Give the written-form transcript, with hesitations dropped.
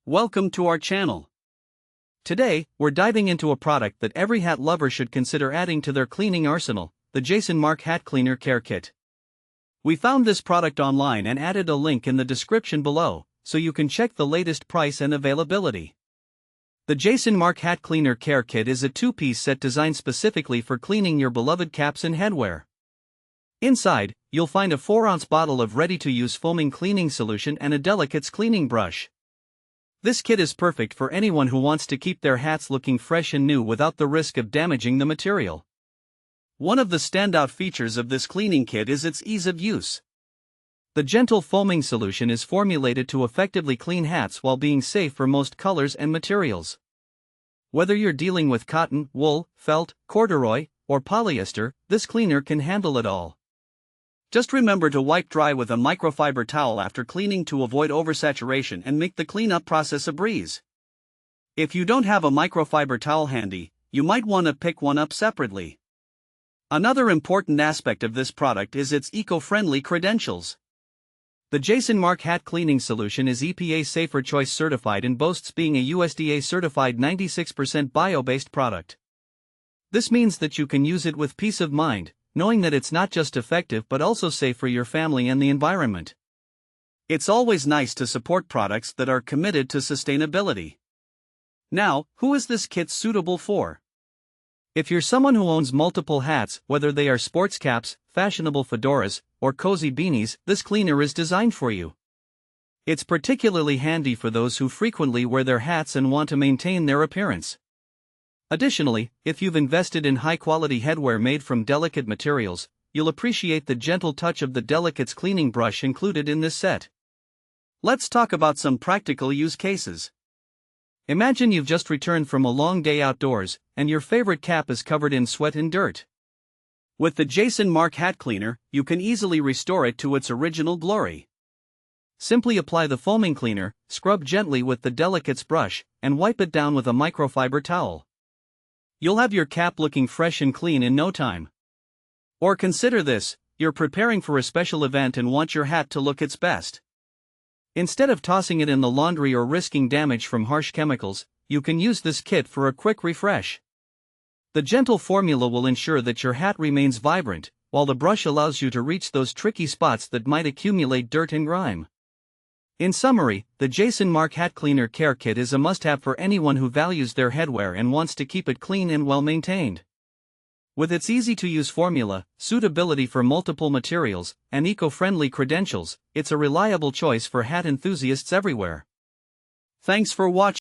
Welcome to our channel. Today, we're diving into a product that every hat lover should consider adding to their cleaning arsenal, the Markk Hat Cleaner Care Kit. We found this product online and added a link in the description below, so you can check the latest price and availability. The Markk Hat Cleaner Care Kit is a two-piece set designed specifically for cleaning your beloved caps and headwear. Inside, you'll find a 4-ounce bottle of ready-to-use foaming cleaning solution and a delicate cleaning brush. This kit is perfect for anyone who wants to keep their hats looking fresh and new without the risk of damaging the material. One of the standout features of this cleaning kit is its ease of use. The gentle foaming solution is formulated to effectively clean hats while being safe for most colors and materials. Whether you're dealing with cotton, wool, felt, corduroy, or polyester, this cleaner can handle it all. Just remember to wipe dry with a microfiber towel after cleaning to avoid oversaturation and make the cleanup process a breeze. If you don't have a microfiber towel handy, you might want to pick one up separately. Another important aspect of this product is its eco-friendly credentials. The Markk Hat Cleaning Solution is EPA Safer Choice certified and boasts being a USDA-certified 96% bio-based product. This means that you can use it with peace of mind, knowing that it's not just effective but also safe for your family and the environment. It's always nice to support products that are committed to sustainability. Now, who is this kit suitable for? If you're someone who owns multiple hats, whether they are sports caps, fashionable fedoras, or cozy beanies, this cleaner is designed for you. It's particularly handy for those who frequently wear their hats and want to maintain their appearance. Additionally, if you've invested in high-quality headwear made from delicate materials, you'll appreciate the gentle touch of the delicate cleaning brush included in this set. Let's talk about some practical use cases. Imagine you've just returned from a long day outdoors, and your favorite cap is covered in sweat and dirt. With the Markk Hat Cleaner, you can easily restore it to its original glory. Simply apply the foaming cleaner, scrub gently with the delicate brush, and wipe it down with a microfiber towel. You'll have your cap looking fresh and clean in no time. Or consider this: you're preparing for a special event and want your hat to look its best. Instead of tossing it in the laundry or risking damage from harsh chemicals, you can use this kit for a quick refresh. The gentle formula will ensure that your hat remains vibrant, while the brush allows you to reach those tricky spots that might accumulate dirt and grime. In summary, the Markk Hat Cleaner Care Kit is a must-have for anyone who values their headwear and wants to keep it clean and well-maintained. With its easy-to-use formula, suitability for multiple materials, and eco-friendly credentials, it's a reliable choice for hat enthusiasts everywhere. Thanks for watching.